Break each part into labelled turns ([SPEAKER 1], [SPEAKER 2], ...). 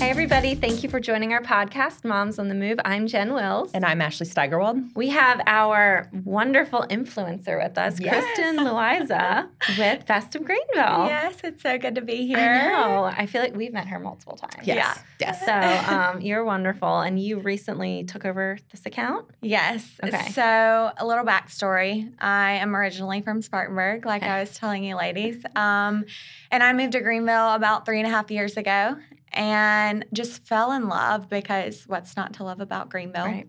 [SPEAKER 1] Hi, everybody. Thank you for joining our podcast, Moms on the Move. I'm Jen Wills.
[SPEAKER 2] And I'm Ashley Steigerwald.
[SPEAKER 1] We have our wonderful influencer with us, Krysten Loaiza with Best of Greenville.
[SPEAKER 3] Yes, it's so good to be here.
[SPEAKER 1] I know. I feel like we've met her multiple times.
[SPEAKER 2] Yes.
[SPEAKER 1] So you're wonderful. And you recently took over this account?
[SPEAKER 3] Yes.
[SPEAKER 1] Okay.
[SPEAKER 3] So a little backstory. I am originally from Spartanburg, like I was telling you ladies. And I moved to Greenville about 3.5 years ago and just fell in love because what's not to love about Greenville?
[SPEAKER 1] Right.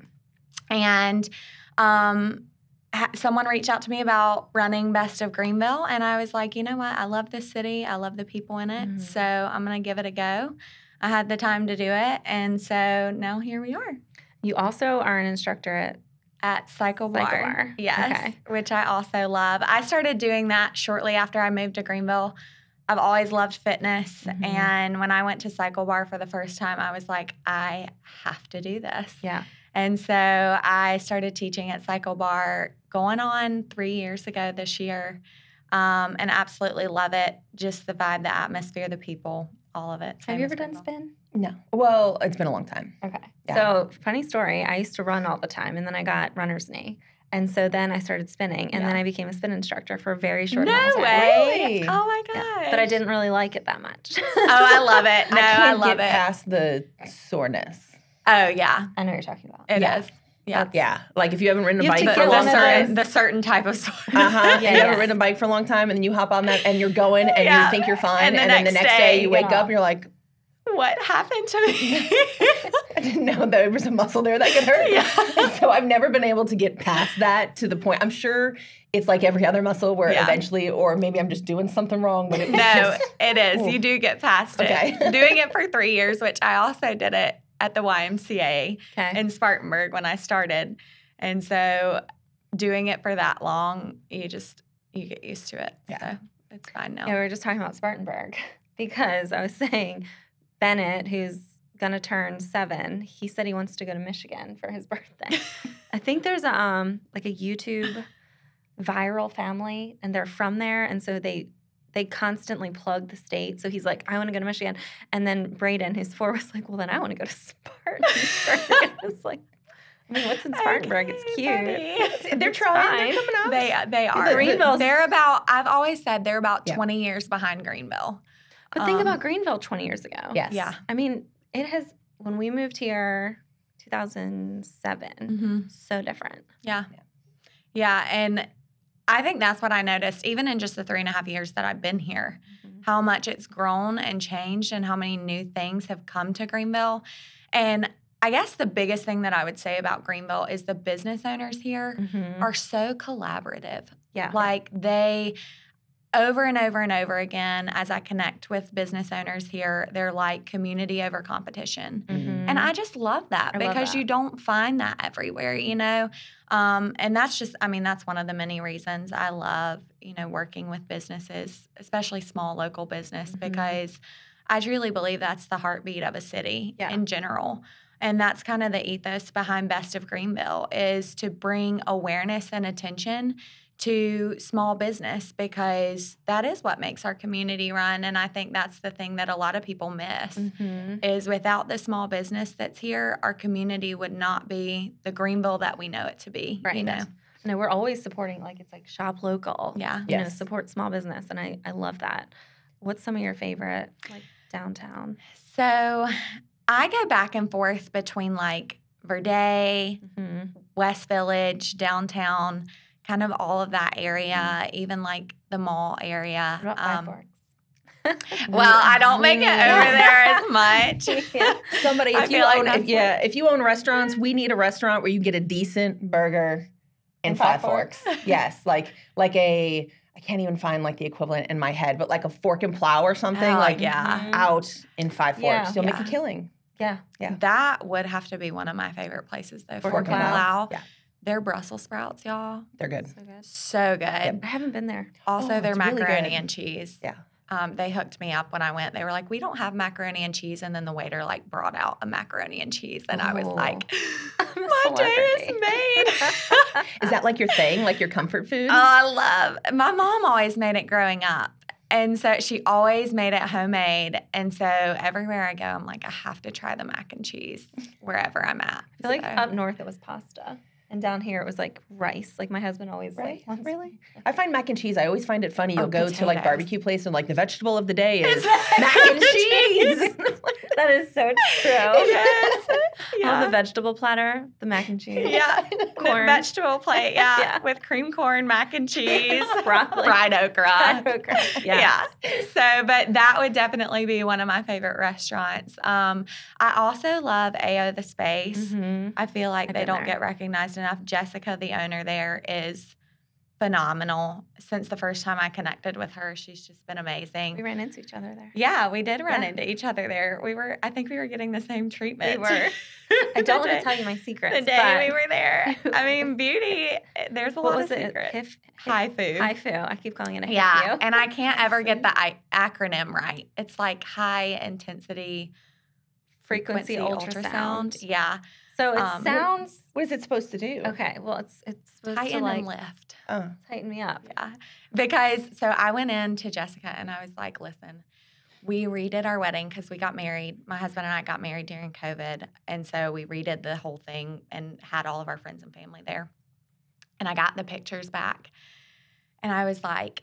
[SPEAKER 3] And someone reached out to me about running Best of Greenville, and I was like, you know what? I love this city. I love the people in it, so I'm going to give it a go. I had the time to do it, and so now here we are.
[SPEAKER 1] You also are an instructor
[SPEAKER 3] at Cycle Bar. Yes, which I also love. I started doing that shortly after I moved to Greenville. I've always loved fitness, and when I went to Cycle Bar for the first time, I was like, I have to do this.
[SPEAKER 1] Yeah.
[SPEAKER 3] And so I started teaching at Cycle Bar going on 3 years ago this year, and absolutely love it. Just the vibe, the atmosphere, the people, all of it.
[SPEAKER 1] Have you ever done spin?
[SPEAKER 2] No. Well, it's been a long time.
[SPEAKER 1] Okay.
[SPEAKER 2] Yeah.
[SPEAKER 1] So, funny story. I used to run all the time, and then I got runner's knee. And so then I started spinning, and then I became a spin instructor for a very short amount of time.
[SPEAKER 3] No way!
[SPEAKER 2] Really?
[SPEAKER 3] Oh, my gosh.
[SPEAKER 1] Yeah. But I didn't really like it that much.
[SPEAKER 3] Oh, I love it. No, I love
[SPEAKER 2] get
[SPEAKER 3] it.
[SPEAKER 2] past the soreness.
[SPEAKER 3] Oh, yeah.
[SPEAKER 1] I know what you're talking about.
[SPEAKER 3] It is. Yeah.
[SPEAKER 2] Yeah. Like if you haven't ridden a
[SPEAKER 1] You have
[SPEAKER 2] bike
[SPEAKER 1] to
[SPEAKER 2] for a
[SPEAKER 1] get
[SPEAKER 2] long time.
[SPEAKER 3] The certain type of soreness.
[SPEAKER 2] You
[SPEAKER 1] Yes.
[SPEAKER 2] haven't ridden a bike for a long time, and then you hop on that, and you're going, and you think you're fine,
[SPEAKER 3] And the
[SPEAKER 2] then the
[SPEAKER 3] next
[SPEAKER 2] next day
[SPEAKER 3] day,
[SPEAKER 2] you wake up, and you're like,
[SPEAKER 3] What happened to me?
[SPEAKER 2] I didn't know there was a muscle there that could hurt.
[SPEAKER 3] Yeah.
[SPEAKER 2] And so I've never been able to get past that to the point. I'm sure it's like every other muscle where eventually, or maybe I'm just doing something wrong. But it was
[SPEAKER 3] it is. You do get past it. Doing it for 3 years, which I also did it at the YMCA in Spartanburg when I started. And so doing it for that long, you get used to it. Yeah. So it's fine now.
[SPEAKER 1] Yeah, we were just talking about Spartanburg because I was saying Bennett, who's going to turn 7, he said he wants to go to Michigan for his birthday. I think there's like a YouTube viral family, and they're from there, and so they constantly plug the state. So he's like, I want to go to Michigan. And then Braden, who's 4, was like, well, then I want to go to Spartanburg. It's like, I mean, what's in Spartanburg? It's cute.
[SPEAKER 2] They're trying. They're coming up.
[SPEAKER 3] They are.
[SPEAKER 1] Greenville's,
[SPEAKER 3] I've always said they're about 20 years behind Greenville.
[SPEAKER 1] But think about Greenville 20 years ago.
[SPEAKER 2] Yes.
[SPEAKER 3] Yeah.
[SPEAKER 1] I mean, it has, when we moved here, 2007, so different.
[SPEAKER 3] Yeah. Yeah. And I think that's what I noticed, even in just the 3.5 years that I've been here, how much it's grown and changed and how many new things have come to Greenville. And I guess the biggest thing that I would say about Greenville is the business owners here are so collaborative.
[SPEAKER 1] Yeah.
[SPEAKER 3] Like they, over and over and over again, as I connect with business owners here, they're like community over competition. And I just love that because you don't find that everywhere, you know? And that's just, I mean, that's one of the many reasons I love, you know, working with businesses, especially small local business, because I truly believe that's the heartbeat of a city in general. And that's kind of the ethos behind Best of Greenville, is to bring awareness and attention to small business, because that is what makes our community run. And I think that's the thing that a lot of people miss is without the small business that's here, our community would not be the Greenville that we know it to be.
[SPEAKER 1] Right.
[SPEAKER 3] You know?
[SPEAKER 1] No, we're always supporting, like, it's like shop local.
[SPEAKER 3] Yeah.
[SPEAKER 1] You know, support small business. And I love that. What's some of your favorite, like, downtown?
[SPEAKER 3] So I go back and forth between like Verde, West Village, downtown, kind of all of that area, even like the mall area.
[SPEAKER 1] What about Five Forks?
[SPEAKER 3] Well, I don't make it over there as much.
[SPEAKER 2] Somebody, if you own restaurants, we need a restaurant where you get a decent burger in Five Forks. Yes, like a, I can't even find like the equivalent in my head, but like a Fork and Plow or something, out in Five Forks. You'll make a killing.
[SPEAKER 1] Yeah.
[SPEAKER 3] That would have to be one of my favorite places, though. Fork and Plow. Yeah. Their Brussels sprouts, y'all.
[SPEAKER 2] They're good.
[SPEAKER 3] So good.
[SPEAKER 1] I haven't been there.
[SPEAKER 3] Also, their macaroni and cheese.
[SPEAKER 2] Yeah.
[SPEAKER 3] They hooked me up when I went. They were like, we don't have macaroni and cheese. And then the waiter like brought out a macaroni and cheese. And I was like, my day is made.
[SPEAKER 2] Is that like your thing, like your comfort food?
[SPEAKER 3] Oh, my mom always made it growing up. And so she always made it homemade. And so everywhere I go, I'm like, I have to try the mac and cheese wherever I'm at.
[SPEAKER 1] I feel like up north it was pasta. And down here it was like rice. Like my husband always like wants.
[SPEAKER 2] Really? I find mac and cheese, I always find it funny. You'll go to like
[SPEAKER 3] potatoes.
[SPEAKER 2] barbecue place and like the vegetable of the day is mac and cheese.
[SPEAKER 1] That is so true.
[SPEAKER 3] Yes.
[SPEAKER 1] On the vegetable platter, the mac and cheese.
[SPEAKER 3] Yeah.
[SPEAKER 1] Corn.
[SPEAKER 3] Vegetable plate, yeah.
[SPEAKER 1] Yeah.
[SPEAKER 3] With cream corn, mac and cheese,
[SPEAKER 1] Broccoli.
[SPEAKER 3] fried okra.
[SPEAKER 1] Fried okra.
[SPEAKER 3] Yeah. So, but that would definitely be one of my favorite restaurants. I also love AO The Space.
[SPEAKER 1] Mm-hmm.
[SPEAKER 3] I feel like
[SPEAKER 1] I've
[SPEAKER 3] they
[SPEAKER 1] been
[SPEAKER 3] don't
[SPEAKER 1] there.
[SPEAKER 3] get recognized enough. Jessica, the owner there, is phenomenal. Since the first time I connected with her, she's just been amazing.
[SPEAKER 1] We ran into each other there.
[SPEAKER 3] Yeah, we did run
[SPEAKER 1] Yeah.
[SPEAKER 3] into each other there. I think we were getting the same treatment.
[SPEAKER 1] We were. I don't want to tell you my secrets.
[SPEAKER 3] The day
[SPEAKER 1] but
[SPEAKER 3] we were there. I mean, beauty, there's a
[SPEAKER 1] what
[SPEAKER 3] lot
[SPEAKER 1] was
[SPEAKER 3] of
[SPEAKER 1] it?
[SPEAKER 3] secrets. HIFU.
[SPEAKER 1] HIFU. I keep calling it a
[SPEAKER 3] Yeah,
[SPEAKER 1] HIFU.
[SPEAKER 3] and I can't ever get the acronym right. It's like high intensity
[SPEAKER 1] Frequency ultrasound.
[SPEAKER 3] Yeah.
[SPEAKER 1] So it sounds
[SPEAKER 2] What is it supposed to do?
[SPEAKER 1] okay. Well, it's supposed to
[SPEAKER 3] Tighten
[SPEAKER 1] like
[SPEAKER 3] and lift.
[SPEAKER 2] Oh.
[SPEAKER 1] tighten me up.
[SPEAKER 3] Yeah. Because so I went in to Jessica and I was like, listen, we redid our wedding because we got married. My husband and I got married during COVID. And so we redid the whole thing and had all of our friends and family there. And I got the pictures back. And I was like,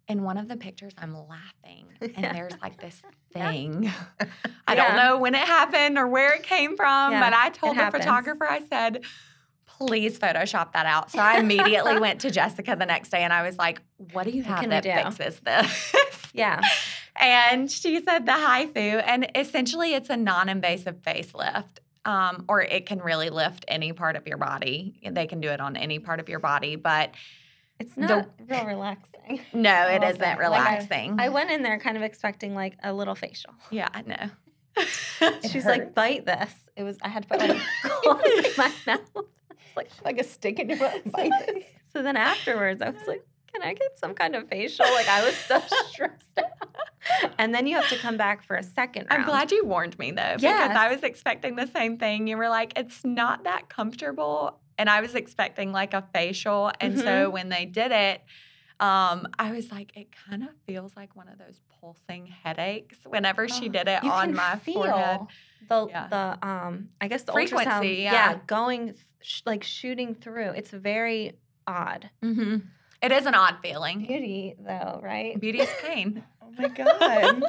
[SPEAKER 3] in one of the pictures, I'm laughing. And
[SPEAKER 1] Yeah.
[SPEAKER 3] there's like this thing. I don't know when it happened or where it came from,
[SPEAKER 1] Yeah,
[SPEAKER 3] but I told
[SPEAKER 1] it
[SPEAKER 3] the
[SPEAKER 1] happens.
[SPEAKER 3] photographer, I said, please Photoshop that out. So I immediately went to Jessica the next day and I was like, what do you have
[SPEAKER 1] can
[SPEAKER 3] that
[SPEAKER 1] we do?
[SPEAKER 3] fixes this?
[SPEAKER 1] Yeah.
[SPEAKER 3] And she said the HIFU. And essentially it's a non-invasive facelift. Or it can really lift any part of your body. They can do it on any part of your body, but
[SPEAKER 1] It's not real relaxing.
[SPEAKER 3] no, it
[SPEAKER 1] Well,
[SPEAKER 3] isn't
[SPEAKER 1] like,
[SPEAKER 3] relaxing.
[SPEAKER 1] I went in there kind of expecting like a little facial.
[SPEAKER 3] Yeah, I know.
[SPEAKER 1] She's
[SPEAKER 2] hurts.
[SPEAKER 1] like, bite this. It was I had to put like claws in my mouth.
[SPEAKER 2] Like a stick in your mouth. Bite it.
[SPEAKER 1] So then afterwards, I was like, can I get some kind of facial? Like I was so stressed out. And then you have to come back for a second round.
[SPEAKER 3] I'm glad you warned me though, because
[SPEAKER 1] Yes.
[SPEAKER 3] I was expecting the same thing. You were like, it's not that comfortable. And I was expecting like a facial. And so when they did it, I was like, it kind of feels like one of those pulsing headaches whenever she did it
[SPEAKER 1] You
[SPEAKER 3] on
[SPEAKER 1] can
[SPEAKER 3] my
[SPEAKER 1] feel
[SPEAKER 3] forehead.
[SPEAKER 1] the I guess the
[SPEAKER 3] Frequency,
[SPEAKER 1] ultrasound,
[SPEAKER 3] yeah.
[SPEAKER 1] going like shooting through. It's very odd.
[SPEAKER 3] Mm-hmm. It is an odd feeling.
[SPEAKER 1] Beauty though, right?
[SPEAKER 3] Beauty is pain.
[SPEAKER 2] Oh my God.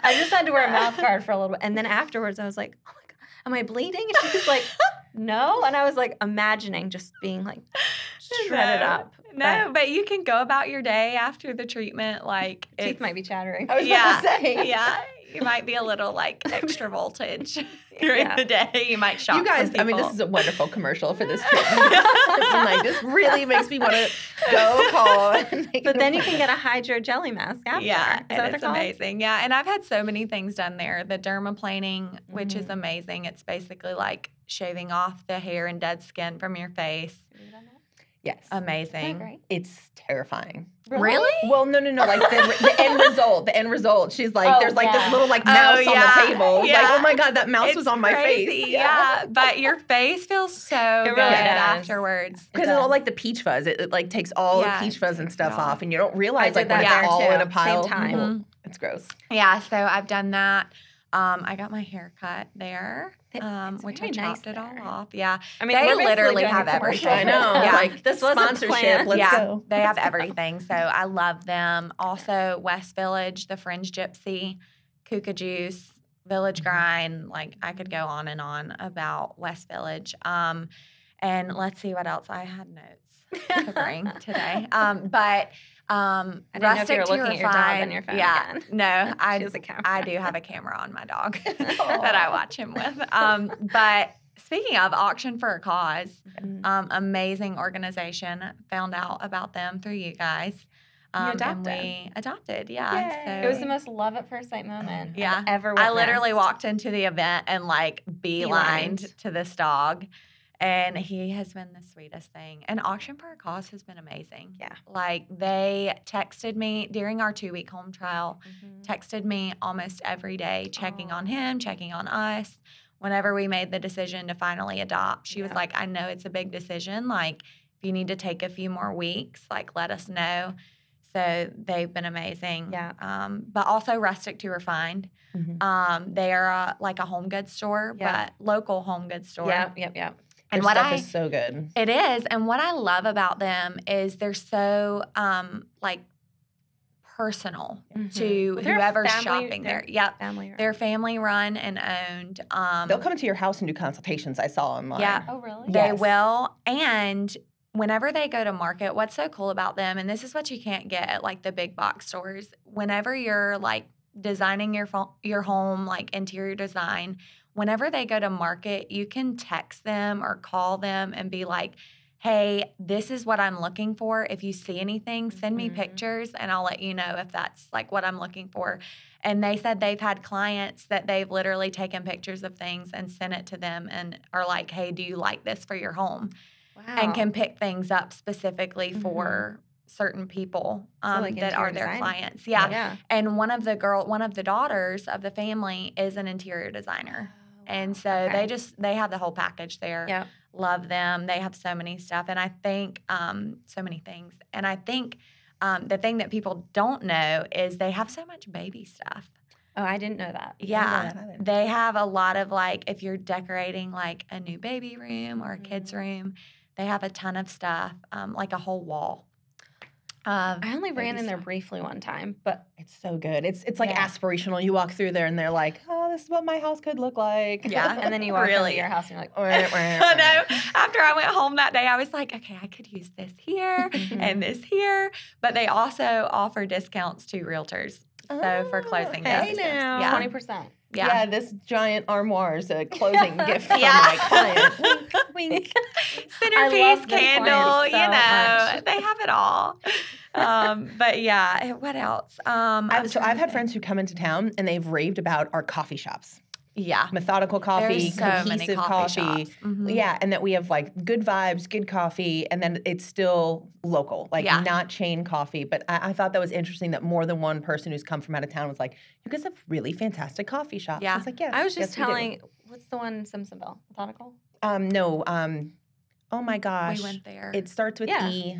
[SPEAKER 1] I just had to wear a mouth guard for a little bit, and then afterwards I was like, oh my God, am I bleeding? And she was like, no, and I was like imagining just being like shredded up.
[SPEAKER 3] No, but you can go about your day after the treatment like
[SPEAKER 1] Teeth might be chattering.
[SPEAKER 2] I was about to say.
[SPEAKER 3] Yeah, you might be a little like extra voltage during
[SPEAKER 1] Yeah.
[SPEAKER 3] the day. You might shock
[SPEAKER 2] You guys,
[SPEAKER 3] some
[SPEAKER 2] I mean,
[SPEAKER 3] people.
[SPEAKER 2] this is a wonderful commercial for this treatment. I'm like, this really makes me want to go call. And make
[SPEAKER 1] But
[SPEAKER 2] an
[SPEAKER 1] then you can
[SPEAKER 2] appointment.
[SPEAKER 1] get a hydro jelly mask after.
[SPEAKER 3] Yeah,
[SPEAKER 1] Is that what
[SPEAKER 3] and it's
[SPEAKER 1] they're called?
[SPEAKER 3] amazing. Yeah, and I've had so many things done there. The dermaplaning, which is amazing. It's basically like shaving off the hair and dead skin from your face.
[SPEAKER 2] Yes.
[SPEAKER 3] Amazing.
[SPEAKER 1] Great.
[SPEAKER 2] It's terrifying.
[SPEAKER 3] Really?
[SPEAKER 2] Well, no. Like the end result. The end result. She's like,
[SPEAKER 1] Oh,
[SPEAKER 2] there's like
[SPEAKER 1] yeah.
[SPEAKER 2] this little like mouse on
[SPEAKER 3] yeah,
[SPEAKER 2] the table. It's
[SPEAKER 3] yeah.
[SPEAKER 2] like, oh my God, that mouse
[SPEAKER 3] It's
[SPEAKER 2] was on my
[SPEAKER 3] crazy,
[SPEAKER 2] face.
[SPEAKER 3] Yeah, but your face feels so
[SPEAKER 1] It
[SPEAKER 3] good
[SPEAKER 1] really does.
[SPEAKER 3] afterwards.
[SPEAKER 2] Because
[SPEAKER 1] It
[SPEAKER 2] it's all
[SPEAKER 1] does.
[SPEAKER 2] like the peach fuzz. It like takes all
[SPEAKER 3] Yeah,
[SPEAKER 2] the peach
[SPEAKER 3] it
[SPEAKER 2] fuzz and
[SPEAKER 3] takes
[SPEAKER 2] stuff
[SPEAKER 3] it off.
[SPEAKER 2] off, and you don't realize
[SPEAKER 1] I
[SPEAKER 2] like
[SPEAKER 1] did
[SPEAKER 2] when
[SPEAKER 1] that
[SPEAKER 2] it's
[SPEAKER 1] there,
[SPEAKER 2] all in
[SPEAKER 1] too.
[SPEAKER 2] a pile.
[SPEAKER 1] Same time.
[SPEAKER 3] Mhm.
[SPEAKER 2] It's gross.
[SPEAKER 3] Yeah, so I've done that. I got my hair cut there,
[SPEAKER 1] It's
[SPEAKER 3] which I
[SPEAKER 1] very nice
[SPEAKER 3] chopped it all
[SPEAKER 1] there.
[SPEAKER 3] off. Yeah,
[SPEAKER 1] I mean,
[SPEAKER 3] they
[SPEAKER 1] we're basically
[SPEAKER 3] literally
[SPEAKER 1] doing a
[SPEAKER 3] have
[SPEAKER 1] commercial.
[SPEAKER 3] everything.
[SPEAKER 2] I know.
[SPEAKER 3] Yeah.
[SPEAKER 2] It's like
[SPEAKER 1] This wasn't
[SPEAKER 2] sponsorship.
[SPEAKER 1] planned.
[SPEAKER 2] Let's
[SPEAKER 3] yeah,
[SPEAKER 2] go.
[SPEAKER 3] they have everything. So I love them. Also, West Village, the Fringe Gypsy, Kuka Juice, Village Grind. Like I could go on and on about West Village. And let's see what else I had notes to bring today. But
[SPEAKER 1] I didn't know if you were looking at your dog on
[SPEAKER 3] Refine-
[SPEAKER 1] your phone
[SPEAKER 3] yeah,
[SPEAKER 1] again.
[SPEAKER 3] no,
[SPEAKER 1] She has a camera.
[SPEAKER 3] I do have a camera on my dog that I watch him with. But speaking of Auction for a Cause, amazing organization. Found out about them through you guys.
[SPEAKER 1] adopted.
[SPEAKER 3] And we adopted, yeah. So
[SPEAKER 1] It was the most love at first sight moment
[SPEAKER 3] Yeah.
[SPEAKER 1] I've ever
[SPEAKER 3] I
[SPEAKER 1] witnessed.
[SPEAKER 3] literally walked into the event and like beelined
[SPEAKER 1] Beelined.
[SPEAKER 3] to this dog. And he has been the sweetest thing. And Auction for a Cause has been amazing.
[SPEAKER 1] Yeah.
[SPEAKER 3] Like they texted me during our 2-week home trial, texted me almost every day, checking on him, checking on us. Whenever we made the decision to finally adopt, she was
[SPEAKER 1] Yeah.
[SPEAKER 3] like, I know it's a big decision. Like if you need to take a few more weeks, like let us know. So they've been amazing.
[SPEAKER 1] Yeah.
[SPEAKER 3] But also Rustic to Refined.
[SPEAKER 2] Mm-hmm.
[SPEAKER 3] They are like a home goods store, but local home goods store.
[SPEAKER 1] Yep.
[SPEAKER 2] And what stuff is so good.
[SPEAKER 3] It is. And what I love about them is they're so like personal to whoever's shopping there. Yep. They're family run and owned.
[SPEAKER 2] They'll come to your house and do consultations. I saw online.
[SPEAKER 3] Yeah.
[SPEAKER 1] Oh, really?
[SPEAKER 3] They will. And whenever they go to market, what's so cool about them, and this is what you can't get at like the big box stores, whenever you're like designing your home, like interior design, whenever they go to market, you can text them or call them and be like, hey, this is what I'm looking for. If you see anything, send me pictures and I'll let you know if that's like what I'm looking for. And they said they've had clients that they've literally taken pictures of things and sent it to them and are like, hey, do you like this for your home? Wow. And can pick things up specifically for certain people that are their clients. Yeah. And one of the daughters of the family is an interior designer. And so they have the whole package there.
[SPEAKER 1] Yep.
[SPEAKER 3] Love them. They have so many stuff. And I think so many things. And I think the thing that people don't know is they have so much baby stuff.
[SPEAKER 1] Oh, I didn't know that.
[SPEAKER 3] Yeah. They have a lot of like, if you're decorating like a new baby room or a kid's room, they have a ton of stuff, like a whole wall.
[SPEAKER 1] I only ran in there briefly one time, but
[SPEAKER 2] it's so good. It's like aspirational. You walk through there and they're like, oh, this is what my house could look like.
[SPEAKER 1] Yeah. And then you walk into your house and you're like,
[SPEAKER 3] I know. After I went home that day, I was like, okay, I could use this here and this here. But they also offer discounts to realtors. So for closing
[SPEAKER 2] hey now.
[SPEAKER 1] 20%.
[SPEAKER 3] Yeah,
[SPEAKER 2] this giant armoire is a closing gift for my client. Wink, wink.
[SPEAKER 3] Centerpiece candle, you know, they have it all. But yeah, what else?
[SPEAKER 2] I've had friends who come into town and they've raved about our coffee shops.
[SPEAKER 3] Yeah.
[SPEAKER 2] Methodical coffee, cohesive coffee.
[SPEAKER 3] Yeah,
[SPEAKER 2] and that we have like good vibes, good coffee, and then it's still local, like not chain coffee. But I thought that was interesting that more than one person who's come from out of town was like, you guys have really fantastic coffee shops.
[SPEAKER 3] Yeah.
[SPEAKER 2] I was like, yes.
[SPEAKER 1] I was just telling, what's the one in Simpsonville? Methodical?
[SPEAKER 2] No. Oh my gosh.
[SPEAKER 3] We went there.
[SPEAKER 2] It starts with E.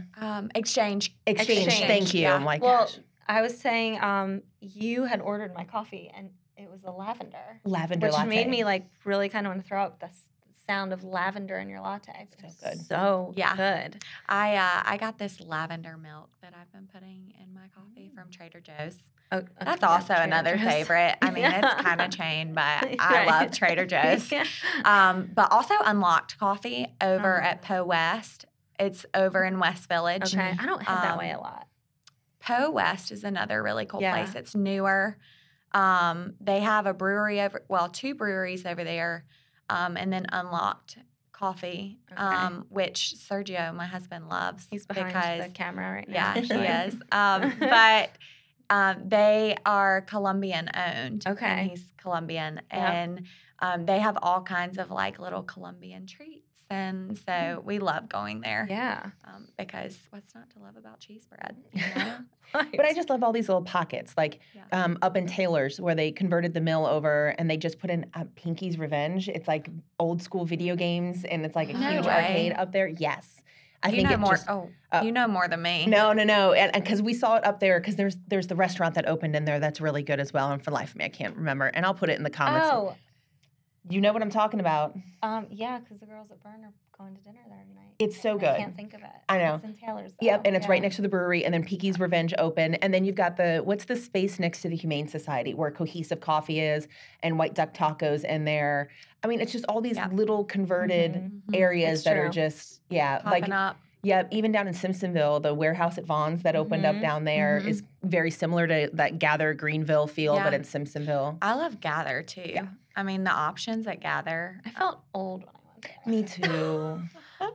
[SPEAKER 3] Exchange.
[SPEAKER 2] Thank you.
[SPEAKER 3] Yeah.
[SPEAKER 2] I'm like,
[SPEAKER 1] well,
[SPEAKER 2] gosh.
[SPEAKER 1] I was saying you had ordered my coffee and it was a lavender
[SPEAKER 2] Lavender latte.
[SPEAKER 1] Which made me like really kind of want to throw up the sound of lavender in your latte.
[SPEAKER 2] So good.
[SPEAKER 1] So good.
[SPEAKER 3] I got this lavender milk that I've been putting in my coffee from Trader Joe's.
[SPEAKER 1] Oh, okay.
[SPEAKER 3] That's also another favorite. I mean, it's kind of chain, but I love Trader Joe's. But also Unlocked Coffee over at Poe West. It's over in West Village.
[SPEAKER 1] Okay, I don't head that way a lot.
[SPEAKER 3] Poe West is another really cool place. It's newer. They have a brewery two breweries over there, and then Unlocked Coffee, which Sergio, my husband, loves.
[SPEAKER 1] He's behind the camera right now.
[SPEAKER 3] Yeah, he is. But they are Colombian owned.
[SPEAKER 1] Okay.
[SPEAKER 3] And he's Colombian. And they have all kinds of like little Colombian treats. And so we love going there.
[SPEAKER 1] Yeah.
[SPEAKER 3] Because what's not to love about cheese bread? You know?
[SPEAKER 2] But I just love all these little pockets, like up in Taylor's where they converted the mill over and they just put in Pinky's Revenge. It's like old school video games and it's like a huge arcade up there. Yes. I think
[SPEAKER 3] know more. You know more than me.
[SPEAKER 2] No. And because we saw it up there because there's the restaurant that opened in there that's really good as well. And for the life of me, I can't remember. And I'll put it in the comments.
[SPEAKER 1] Oh.
[SPEAKER 2] You know what I'm talking about?
[SPEAKER 1] Yeah, because the girls at Burn are going to dinner there every night.
[SPEAKER 2] It's so good.
[SPEAKER 1] I can't think of it.
[SPEAKER 2] I know.
[SPEAKER 1] It's in Taylor's.
[SPEAKER 2] Yep, and it's right next to the brewery, and then Pinky's Revenge open, and then you've got what's the space next to the Humane Society where Cohesive Coffee is, and White Duck Tacos in there. I mean, it's just all these little converted areas that are just
[SPEAKER 3] popping up.
[SPEAKER 2] Yeah, even down in Simpsonville, the warehouse at Vaughn's that opened up down there is very similar to that Gather Greenville feel, but in Simpsonville.
[SPEAKER 3] I love Gather, too. Yeah. I mean, the options at Gather.
[SPEAKER 1] I felt old when I went there.
[SPEAKER 2] Me too.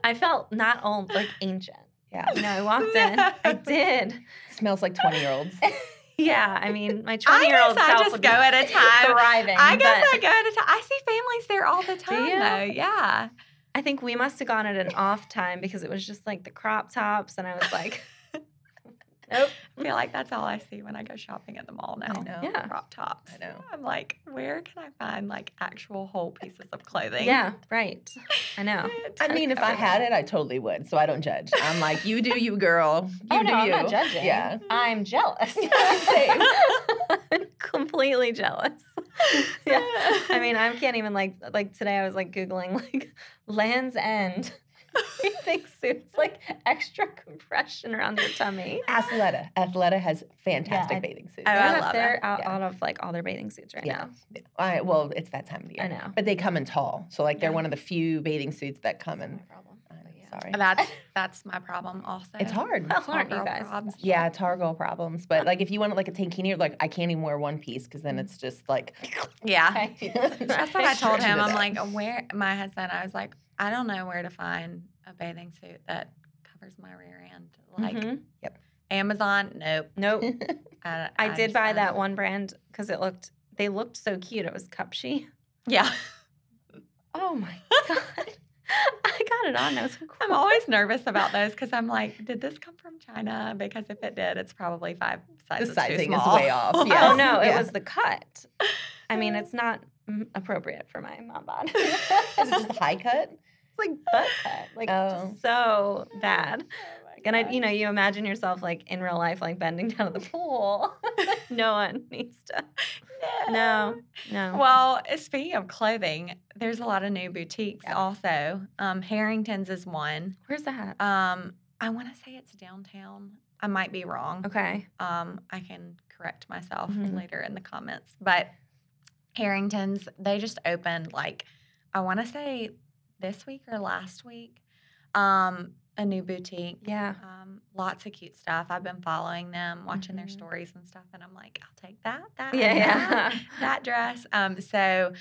[SPEAKER 1] I felt not old, like ancient.
[SPEAKER 2] Yeah.
[SPEAKER 1] You know, I walked in. I did.
[SPEAKER 2] Smells like 20-year-olds.
[SPEAKER 1] Yeah, I mean, my 20-year-old self
[SPEAKER 3] I just go at a time.
[SPEAKER 1] Thriving.
[SPEAKER 3] I guess I go at a time. I see families there all the time, though. Yeah.
[SPEAKER 1] I think we must have gone at an off time because it was just like the crop tops, and I was like, Nope.
[SPEAKER 3] I feel like that's all I see when I go shopping at the mall now.
[SPEAKER 2] I know.
[SPEAKER 1] Yeah.
[SPEAKER 3] Crop tops.
[SPEAKER 2] I know.
[SPEAKER 3] I'm like, where can I find like actual whole pieces of clothing?
[SPEAKER 1] Yeah, right. I know.
[SPEAKER 2] I mean, if I had it, I totally would. So I don't judge. I'm like, you do you, girl. You do
[SPEAKER 1] I'm
[SPEAKER 2] you.
[SPEAKER 1] not judging.
[SPEAKER 2] Yeah.
[SPEAKER 1] I'm jealous.
[SPEAKER 2] Same.
[SPEAKER 1] I'm completely jealous. Yeah. I mean, I can't even like today I was like Googling like Land's End bathing suits, like extra compression around your tummy.
[SPEAKER 2] Athleta. Athleta has fantastic
[SPEAKER 1] Yeah,
[SPEAKER 2] bathing suits.
[SPEAKER 3] Oh, I love
[SPEAKER 1] They're
[SPEAKER 3] it.
[SPEAKER 1] out of like all their bathing suits right now.
[SPEAKER 2] Well, it's that time of the year.
[SPEAKER 1] I know.
[SPEAKER 2] But they come in tall. So like they're
[SPEAKER 3] Yeah.
[SPEAKER 2] one of the few bathing suits that come
[SPEAKER 1] That's
[SPEAKER 2] in.
[SPEAKER 1] my problem. But yeah.
[SPEAKER 2] Sorry.
[SPEAKER 3] That's my problem also.
[SPEAKER 2] It's hard.
[SPEAKER 1] Well, aren't you
[SPEAKER 3] Girl
[SPEAKER 1] guys?
[SPEAKER 3] probs.
[SPEAKER 2] Yeah, it's hard girl problems. But like if you want like a tankini, like I can't even wear one piece because then it's just like
[SPEAKER 3] Yeah.
[SPEAKER 1] Right.
[SPEAKER 3] That's what I told him. I'm
[SPEAKER 2] Stretching it
[SPEAKER 3] like, where my husband, I was like, I don't know where to find a bathing suit that covers my rear end. Like
[SPEAKER 1] Mhm.
[SPEAKER 3] Amazon, nope.
[SPEAKER 1] Nope. I did
[SPEAKER 3] just
[SPEAKER 1] buy
[SPEAKER 3] don't.
[SPEAKER 1] that one brand because they looked so cute. It was Cupshe.
[SPEAKER 3] Yeah.
[SPEAKER 1] Oh my god. I got it on. It was so cool.
[SPEAKER 3] I'm always nervous about those because I'm like, did this come from China? Because if it did, it's probably 5 sizes
[SPEAKER 2] the
[SPEAKER 3] too
[SPEAKER 2] sizing is
[SPEAKER 3] small.
[SPEAKER 2] way off.
[SPEAKER 1] Oh
[SPEAKER 2] Yes.
[SPEAKER 1] no, it
[SPEAKER 2] Yeah.
[SPEAKER 1] was the cut. I mean, it's not appropriate for my mom bod.
[SPEAKER 2] Is it just a high cut?
[SPEAKER 1] It's like butt cut, like
[SPEAKER 2] Oh.
[SPEAKER 1] just so bad.
[SPEAKER 3] Oh
[SPEAKER 1] And you imagine yourself like in real life, like bending down to the pool. No one needs to. No.
[SPEAKER 3] Well, speaking of clothing, there's a lot of new boutiques also. Harrington's is one.
[SPEAKER 1] Where's that?
[SPEAKER 3] I want to say it's downtown. I might be wrong.
[SPEAKER 1] Okay.
[SPEAKER 3] I can correct myself
[SPEAKER 1] Mhm.
[SPEAKER 3] later in the comments. But Harrington's, they just opened like, I want to say this week or last week, a new boutique.
[SPEAKER 1] Yeah.
[SPEAKER 3] Lots of cute stuff. I've been following them, watching their
[SPEAKER 1] Mhm.
[SPEAKER 3] stories and stuff, and I'm like, I'll take that,
[SPEAKER 1] Yeah.
[SPEAKER 3] that dress. Also,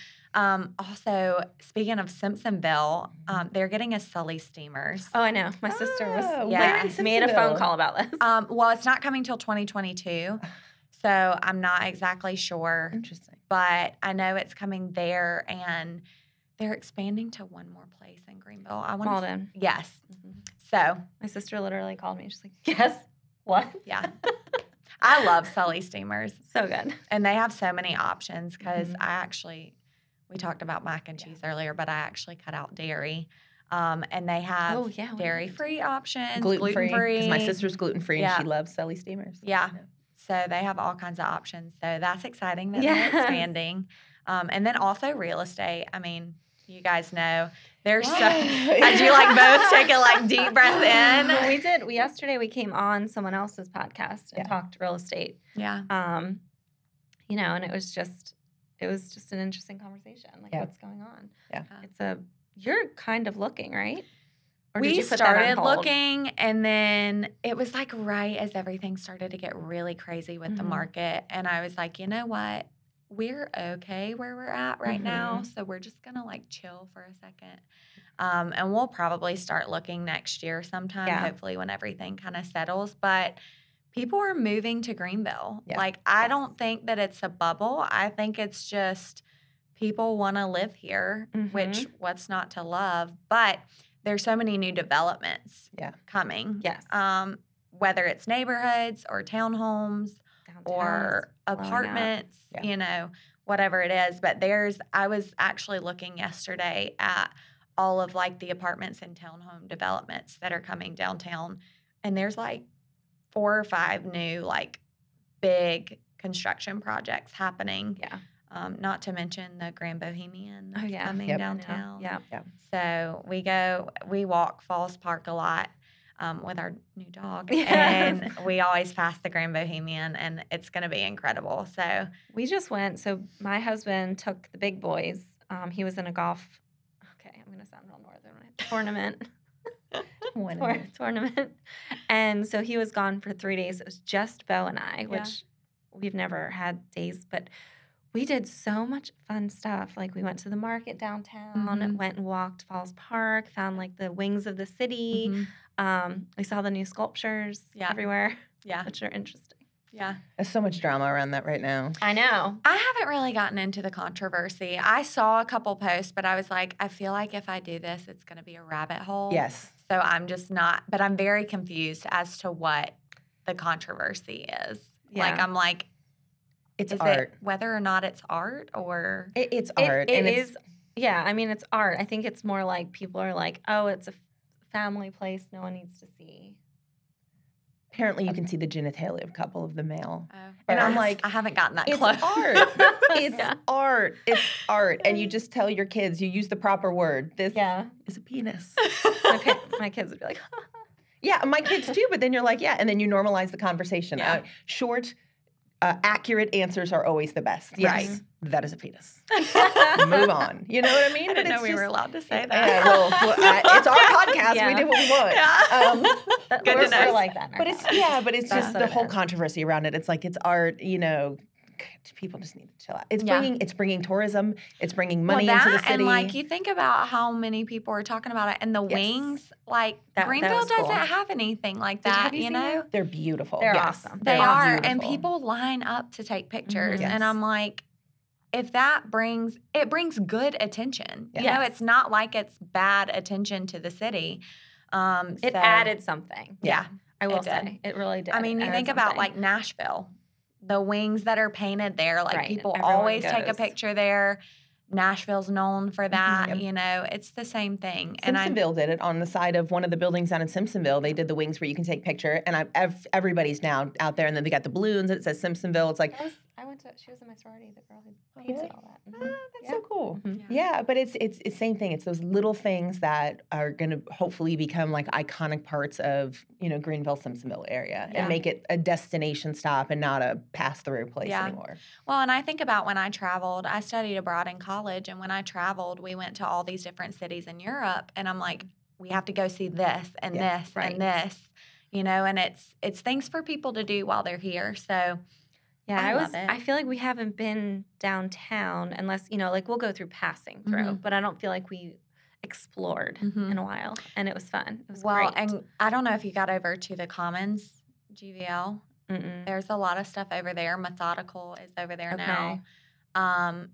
[SPEAKER 3] speaking of Simpsonville, they're getting a Sully Steamers.
[SPEAKER 1] Oh, I know. My sister was
[SPEAKER 3] where in
[SPEAKER 1] made a phone
[SPEAKER 2] Simpsonville?
[SPEAKER 1] call about this.
[SPEAKER 3] Well, it's not coming till 2022, so I'm not exactly sure,
[SPEAKER 2] Interesting.
[SPEAKER 3] but I know it's coming there, and they're expanding to one more place in Greenville.
[SPEAKER 1] Malden.
[SPEAKER 3] Yes.
[SPEAKER 1] Mhm.
[SPEAKER 3] So,
[SPEAKER 1] My sister literally called me. She's like, "Yes, what?"
[SPEAKER 3] yeah. I love Sully Steamers,
[SPEAKER 1] So good.
[SPEAKER 3] and they have so many options because
[SPEAKER 1] Mhm.
[SPEAKER 3] we talked about mac and cheese earlier, but I actually cut out dairy. And they have
[SPEAKER 1] Oh, yeah, we
[SPEAKER 3] dairy-free options,
[SPEAKER 2] Gluten-free. Because my
[SPEAKER 3] gluten-free.
[SPEAKER 2] sister's gluten-free
[SPEAKER 3] Yeah.
[SPEAKER 2] and she loves Sully Steamers.
[SPEAKER 3] Yeah. So they have all kinds of options. So that's exciting that
[SPEAKER 1] Yes.
[SPEAKER 3] they're expanding. And then also real estate. I mean, you guys know there's so.
[SPEAKER 2] Yes.
[SPEAKER 3] Did you like both take a like deep breath in?
[SPEAKER 1] We did. Yesterday we came on someone else's podcast and
[SPEAKER 2] Yeah.
[SPEAKER 1] talked real estate.
[SPEAKER 3] Yeah.
[SPEAKER 1] And it was just an interesting conversation. Like
[SPEAKER 2] Yeah.
[SPEAKER 1] what's going on?
[SPEAKER 2] Yeah.
[SPEAKER 1] You're kind of looking, right? Or did
[SPEAKER 3] We
[SPEAKER 1] you put that on
[SPEAKER 3] started
[SPEAKER 1] hold?
[SPEAKER 3] looking, and then it was like right as everything started to get really crazy with the
[SPEAKER 1] Mhm.
[SPEAKER 3] market. And I was like, you know what? We're okay where we're at right now. So we're just going to like chill for a second. And we'll probably start looking next year sometime,
[SPEAKER 1] Yeah.
[SPEAKER 3] hopefully when everything kind of settles. But people are moving to Greenville.
[SPEAKER 2] Yeah.
[SPEAKER 3] Like, I don't think that it's a bubble. I think it's just people want to live here, which what's not to love. But there's so many new developments coming.
[SPEAKER 1] Yes.
[SPEAKER 3] Whether it's neighborhoods or townhomes or
[SPEAKER 1] Downtown's blowing up.
[SPEAKER 3] apartments, whatever it is. But I was actually looking yesterday at all of like the apartments and townhome developments that are coming downtown. And there's like 4 or 5 new like big construction projects happening.
[SPEAKER 1] Yeah.
[SPEAKER 3] Not to mention the Grand Bohemian that's coming
[SPEAKER 2] Yep.
[SPEAKER 3] downtown.
[SPEAKER 1] Yeah.
[SPEAKER 3] So we walk Falls Park a lot with our new dog.
[SPEAKER 1] Yes.
[SPEAKER 3] And we always pass the Grand Bohemian, and it's going to be incredible. So
[SPEAKER 1] We just went. So my husband took the big boys. He was in a golf. Okay, I'm gonna sound real northern. Tournament. Tournament. And so he was gone for 3 days. It was just Bo and I, which we've never had days, but we did so much fun stuff. Like we went to the market downtown, went and walked Falls Park, found like the wings of the city. We saw the new sculptures everywhere, which are interesting.
[SPEAKER 3] Yeah.
[SPEAKER 2] There's so much drama around that right now.
[SPEAKER 1] I know.
[SPEAKER 3] I haven't really gotten into the controversy. I saw a couple posts, but I was like, I feel like if I do this, it's going to be a rabbit hole.
[SPEAKER 2] Yes.
[SPEAKER 3] So I'm just not, but I'm very confused as to what the controversy is.
[SPEAKER 1] Yeah.
[SPEAKER 3] Like, I'm like,
[SPEAKER 2] It's
[SPEAKER 3] is
[SPEAKER 2] art.
[SPEAKER 3] it whether or not it's art or
[SPEAKER 2] It's art.
[SPEAKER 1] It is. Yeah, I mean, it's art. I think it's more like people are like, oh, it's a family place. No one needs to see.
[SPEAKER 2] Apparently, you can see the genitalia of a couple of the male.
[SPEAKER 3] and
[SPEAKER 2] I'm like,
[SPEAKER 3] I haven't gotten that
[SPEAKER 2] it's
[SPEAKER 3] close.
[SPEAKER 2] art. It's
[SPEAKER 1] Yeah.
[SPEAKER 2] art. It's art. And you just tell your kids, you use the proper word. This is a penis.
[SPEAKER 1] Okay, my kids would be like,
[SPEAKER 2] Yeah, my kids do. But then you're like, yeah. And then you normalize the conversation.
[SPEAKER 3] Yeah.
[SPEAKER 2] Short, accurate answers are always the best. Yes,
[SPEAKER 3] Right.
[SPEAKER 2] that is a penis. Move on. You know what I mean?
[SPEAKER 3] I didn't know we were allowed to say that.
[SPEAKER 2] Yeah, well, it's our podcast.
[SPEAKER 1] Yeah.
[SPEAKER 2] We do what we want.
[SPEAKER 3] Yeah. Good to know.
[SPEAKER 1] We're like that.
[SPEAKER 2] But it's just the whole controversy around it. It's like it's art. You know, people just need to chill out. It's bringing tourism. It's bringing money into the city.
[SPEAKER 3] And like you think about how many people are talking about it, and the wings, like Greenville doesn't have anything like that. You know,
[SPEAKER 2] they're beautiful.
[SPEAKER 1] They're awesome.
[SPEAKER 3] They are,
[SPEAKER 2] beautiful.
[SPEAKER 3] and people line up to take pictures,
[SPEAKER 2] Yes.
[SPEAKER 3] and I'm like, if that brings good attention.
[SPEAKER 2] Yes.
[SPEAKER 3] You know, it's not like it's bad attention to the city.
[SPEAKER 1] It added something.
[SPEAKER 2] Yeah.
[SPEAKER 1] I will
[SPEAKER 3] It did.
[SPEAKER 1] say. It really did.
[SPEAKER 3] I mean, you think about like Nashville, the wings that are painted there, like
[SPEAKER 1] Right.
[SPEAKER 3] people
[SPEAKER 1] Everyone
[SPEAKER 3] always take a
[SPEAKER 1] goes.
[SPEAKER 3] picture there. Nashville's known for that,
[SPEAKER 2] Mhm.
[SPEAKER 3] you know, it's the same thing. And
[SPEAKER 2] Simpsonville did it on the side of one of the buildings down in Simpsonville. They did the wings where you can take picture, and everybody's now out there. And then they got the balloons that says Simpsonville. It's like,
[SPEAKER 1] I went to. She was in my sorority. The girl who
[SPEAKER 2] really?
[SPEAKER 1] painted all that. Mhm.
[SPEAKER 2] that's so cool.
[SPEAKER 1] Mhm.
[SPEAKER 2] Yeah, but it's same thing. It's those little things that are going to hopefully become like iconic parts of Greenville, Simpsonville area,
[SPEAKER 3] Yeah.
[SPEAKER 2] and make it a destination stop and not a pass through place anymore.
[SPEAKER 3] Well, and I think about when I traveled, I studied abroad in college, and when I traveled, we went to all these different cities in Europe, and I'm like, we have to go see this and this and this, and it's things for people to do while they're here. So
[SPEAKER 1] Yeah,
[SPEAKER 3] I love it.
[SPEAKER 1] I feel like we haven't been downtown unless, like we'll go through passing through,
[SPEAKER 3] Mhm.
[SPEAKER 1] but I don't feel like we explored
[SPEAKER 3] Mhm.
[SPEAKER 1] in a while, and it was fun. It was
[SPEAKER 3] well,
[SPEAKER 1] great.
[SPEAKER 3] and I don't know if you got over to the Commons, GVL.
[SPEAKER 1] Mm-mm.
[SPEAKER 3] There's a lot of stuff over there. Methodical is over there
[SPEAKER 1] Okay.
[SPEAKER 3] now.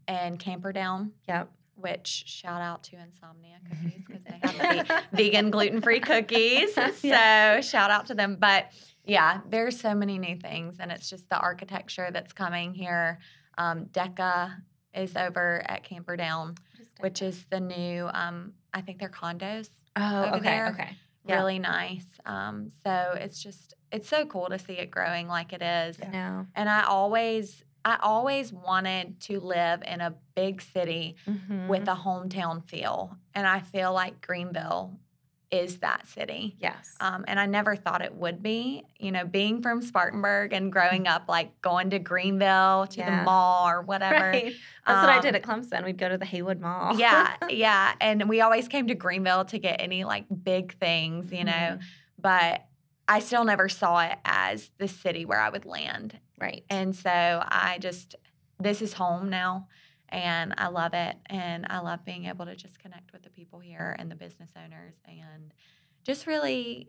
[SPEAKER 3] And Camperdown,
[SPEAKER 1] Yep.
[SPEAKER 3] which shout out to Insomnia Cookies because they have the vegan gluten-free cookies. So shout out to them. But yeah, there's so many new things, and it's just the architecture that's coming here. Deca is over at Camperdown, which is the new, I think they're condos.
[SPEAKER 1] Oh,
[SPEAKER 3] over
[SPEAKER 1] okay,
[SPEAKER 3] there.
[SPEAKER 1] okay. Yeah.
[SPEAKER 3] Really nice. So it's so cool to see it growing like it is.
[SPEAKER 1] No.
[SPEAKER 3] And I always wanted to live in a big city
[SPEAKER 1] Mm-hmm.
[SPEAKER 3] with a hometown feel. And I feel like Greenville is that city.
[SPEAKER 1] Yes.
[SPEAKER 3] And I never thought it would be. Being from Spartanburg and growing up, like going to Greenville to the mall or whatever.
[SPEAKER 1] Right. That's what I did at Clemson. We'd go to the Haywood Mall.
[SPEAKER 3] Yeah. And we always came to Greenville to get any like big things, But I still never saw it as the city where I would land.
[SPEAKER 1] Right.
[SPEAKER 3] And so this is home now, and I love it. And I love being able to just connect with the people here and the business owners and just really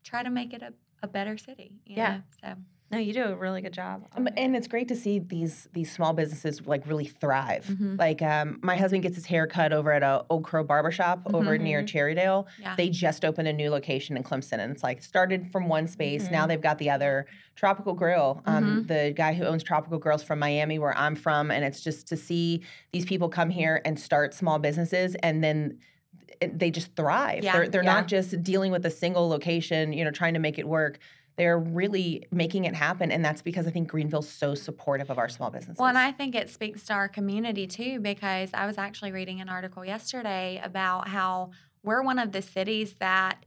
[SPEAKER 3] try to make it a better city. You know? So.
[SPEAKER 1] No, you do a really good job.
[SPEAKER 2] And it's great to see these small businesses like really thrive.
[SPEAKER 3] Mhm.
[SPEAKER 2] Like my husband gets his hair cut over at a Old Crow Barbershop over near Cherrydale.
[SPEAKER 3] Yeah.
[SPEAKER 2] They just opened a new location in Clemson, and it's like started from one space. Now they've got the other. Tropical Grill. The guy who owns Tropical Grill's from Miami, where I'm from, and it's just to see these people come here and start small businesses, and then they just thrive.
[SPEAKER 3] Yeah.
[SPEAKER 2] They're not just dealing with a single location, trying to make it work. They're really making it happen, and that's because I think Greenville's so supportive of our small businesses.
[SPEAKER 3] Well, and I think it speaks to our community, too, because I was actually reading an article yesterday about how we're one of the cities that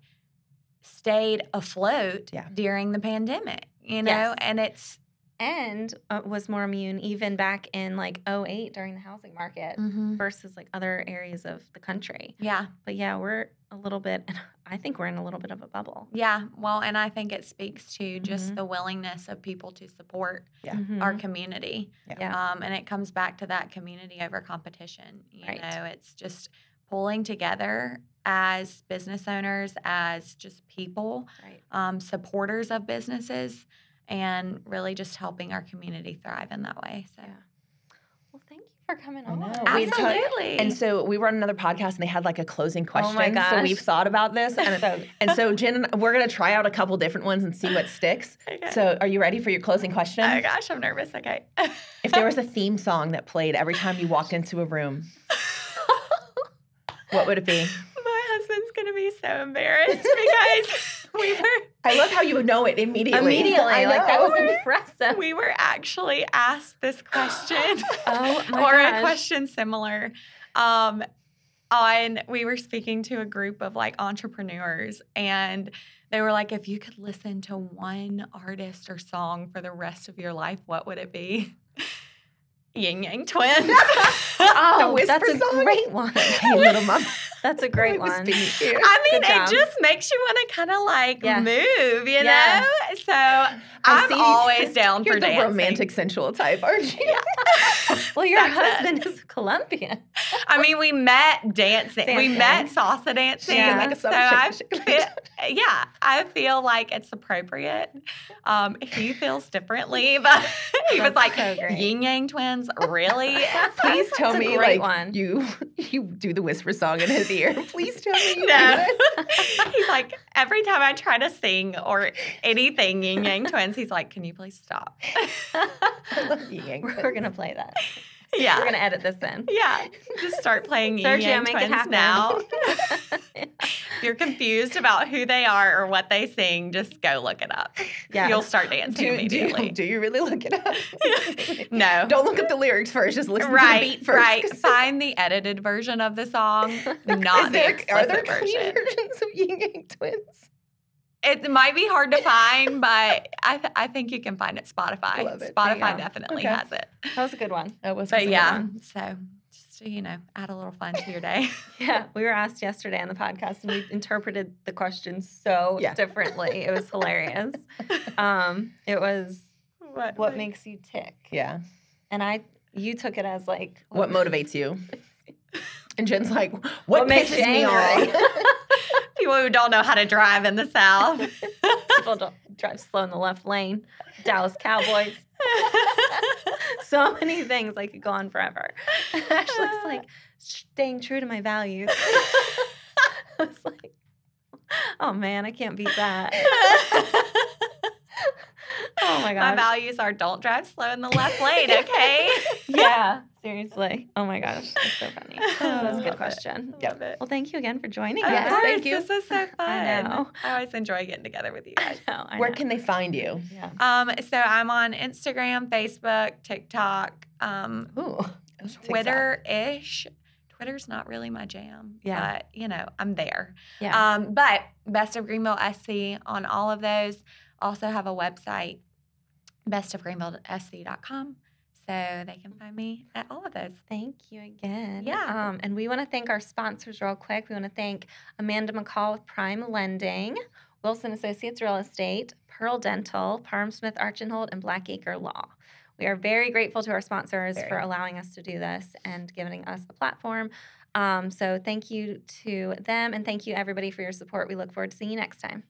[SPEAKER 3] stayed afloat during the pandemic, and it's...
[SPEAKER 1] And was more immune even back in like 2008 during the housing market versus like other areas of the country.
[SPEAKER 3] Yeah.
[SPEAKER 1] But yeah, we're a little bit, I think we're in a little bit of a bubble.
[SPEAKER 3] Yeah. Well, and I think it speaks to just the willingness of people to support our community.
[SPEAKER 1] Yeah.
[SPEAKER 3] And it comes back to that community over competition. You
[SPEAKER 1] Right.
[SPEAKER 3] know, it's just pulling together as business owners, as just people, supporters of businesses, and really just helping our community thrive in that way. So,
[SPEAKER 1] Well, thank you for coming on.
[SPEAKER 2] I know.
[SPEAKER 3] Absolutely.
[SPEAKER 2] And so we were on another podcast, and they had like a closing question.
[SPEAKER 1] Oh my gosh.
[SPEAKER 2] So we've thought about this, and so Jen, we're gonna try out a couple different ones and see what sticks.
[SPEAKER 3] Okay.
[SPEAKER 2] So, are you ready for your closing question?
[SPEAKER 3] Oh gosh, I'm nervous. Okay.
[SPEAKER 2] If there was a theme song that played every time you walked into a room, what would it be?
[SPEAKER 3] My husband's gonna be so embarrassed because we were.
[SPEAKER 2] I love how you would know it immediately.
[SPEAKER 1] Immediately, like that was impressive.
[SPEAKER 3] We were actually asked this question,
[SPEAKER 1] Oh my
[SPEAKER 3] or
[SPEAKER 1] gosh.
[SPEAKER 3] a question similar. We were speaking to a group of like entrepreneurs, and they were like, if you could listen to one artist or song for the rest of your life, what would it be? Yin Yang Twins.
[SPEAKER 1] Oh,
[SPEAKER 2] Whisper
[SPEAKER 1] that's a
[SPEAKER 2] song?
[SPEAKER 1] great one.
[SPEAKER 2] Hey, little mom.
[SPEAKER 1] That's a great
[SPEAKER 2] It was
[SPEAKER 1] one.
[SPEAKER 2] being cute.
[SPEAKER 3] I mean,
[SPEAKER 1] Good job.
[SPEAKER 3] it just makes you want to kind of like
[SPEAKER 1] Yes.
[SPEAKER 3] move, you
[SPEAKER 1] Yes.
[SPEAKER 3] know? So I'm
[SPEAKER 2] see.
[SPEAKER 3] always down
[SPEAKER 2] You're
[SPEAKER 3] for
[SPEAKER 2] the
[SPEAKER 3] dancing.
[SPEAKER 2] romantic, sensual type, aren't you?
[SPEAKER 1] Well, your
[SPEAKER 3] That's it.
[SPEAKER 1] husband is Colombian.
[SPEAKER 3] I mean, we met dancing. We
[SPEAKER 1] Dancing.
[SPEAKER 3] met salsa dancing.
[SPEAKER 1] Yeah.
[SPEAKER 2] Like a
[SPEAKER 3] So
[SPEAKER 2] summer
[SPEAKER 3] I feel like it's appropriate. He feels differently, but he was
[SPEAKER 1] That's
[SPEAKER 3] like,
[SPEAKER 1] so great.
[SPEAKER 3] Yin Yang Twins, really?
[SPEAKER 2] Please tell
[SPEAKER 1] That's a
[SPEAKER 2] me,
[SPEAKER 1] great
[SPEAKER 2] like,
[SPEAKER 1] one.
[SPEAKER 2] you do the whisper song in his ear. Please tell me you
[SPEAKER 3] No.
[SPEAKER 2] do it.
[SPEAKER 3] He's like, every time I try to sing or anything Yin Yang Twins, he's like, can you please stop?
[SPEAKER 2] I love Yin Yang
[SPEAKER 1] We're
[SPEAKER 2] Twins.
[SPEAKER 1] going to play that.
[SPEAKER 3] Yeah.
[SPEAKER 1] We're going to edit this in.
[SPEAKER 3] Yeah, just start playing Yin
[SPEAKER 1] Sergio,
[SPEAKER 3] Yang
[SPEAKER 1] make it
[SPEAKER 3] Twins
[SPEAKER 1] happen.
[SPEAKER 3] now. If you're confused about who they are or what they sing, just go look it up.
[SPEAKER 1] Yeah.
[SPEAKER 3] You'll start dancing immediately.
[SPEAKER 2] Do you really look it up?
[SPEAKER 3] No.
[SPEAKER 2] Don't look up the lyrics first. Just listen to the
[SPEAKER 3] Right,
[SPEAKER 2] beat first.
[SPEAKER 3] right. Find the edited version of the song, not the
[SPEAKER 2] Are
[SPEAKER 3] explicit
[SPEAKER 2] there clean
[SPEAKER 3] version.
[SPEAKER 2] versions of Yin Yang Twins?
[SPEAKER 3] It might be hard to find, but I think you can find it Spotify.
[SPEAKER 2] Love it.
[SPEAKER 1] There you
[SPEAKER 3] Spotify
[SPEAKER 1] go.
[SPEAKER 3] definitely
[SPEAKER 2] Okay.
[SPEAKER 3] has it.
[SPEAKER 1] That was a good one.
[SPEAKER 2] That was
[SPEAKER 3] But yeah, so just to, add a little fun to your day.
[SPEAKER 1] Yeah, we were asked yesterday on the podcast, and we interpreted the question so
[SPEAKER 2] Yeah.
[SPEAKER 1] differently. It was hilarious. It was, what makes you tick?
[SPEAKER 2] Yeah.
[SPEAKER 1] And you took it as like,
[SPEAKER 2] What motivates you? And Jen's like, what
[SPEAKER 1] makes
[SPEAKER 2] pisses
[SPEAKER 1] you
[SPEAKER 2] me
[SPEAKER 1] angry?
[SPEAKER 2] off?
[SPEAKER 3] People who don't know how to drive in the South.
[SPEAKER 1] People don't drive slow in the left lane. Dallas Cowboys. So many things. I could go on forever. Ashley's like, staying true to my values. I was like, oh man, I can't beat that. Oh my gosh.
[SPEAKER 3] My values are don't drive slow in the left lane, okay?
[SPEAKER 1] Yeah, seriously. Oh my gosh, that's so funny. That was a
[SPEAKER 3] Love
[SPEAKER 1] good
[SPEAKER 3] it.
[SPEAKER 1] question.
[SPEAKER 3] Love it.
[SPEAKER 1] Well, thank you again for joining
[SPEAKER 3] Of
[SPEAKER 1] us.
[SPEAKER 3] course,
[SPEAKER 2] thank you.
[SPEAKER 3] This was so fun.
[SPEAKER 1] I know.
[SPEAKER 3] I always enjoy getting together with you guys.
[SPEAKER 1] I
[SPEAKER 2] Where
[SPEAKER 1] know.
[SPEAKER 2] can they find you?
[SPEAKER 1] Yeah.
[SPEAKER 3] So I'm on Instagram, Facebook, TikTok,
[SPEAKER 1] Ooh.
[SPEAKER 3] Twitter-ish. Twitter's not really my jam.
[SPEAKER 1] Yeah.
[SPEAKER 3] But, I'm there.
[SPEAKER 1] Yeah.
[SPEAKER 3] But Best of Greenville SC on all of those. Also have a website, bestofgreenvillesc.com. So they can find me at all of those.
[SPEAKER 1] Thank you again.
[SPEAKER 3] Yeah.
[SPEAKER 1] And we want to thank our sponsors real quick. We want to thank Amanda McCall with Prime Lending, Wilson Associates Real Estate, Pearl Dental, Parham Smith Archenhold, and Blackacre Law. We are very grateful to our sponsors for allowing us to do this and giving us a platform. So thank you to them, and thank you, everybody, for your support. We look forward to seeing you next time.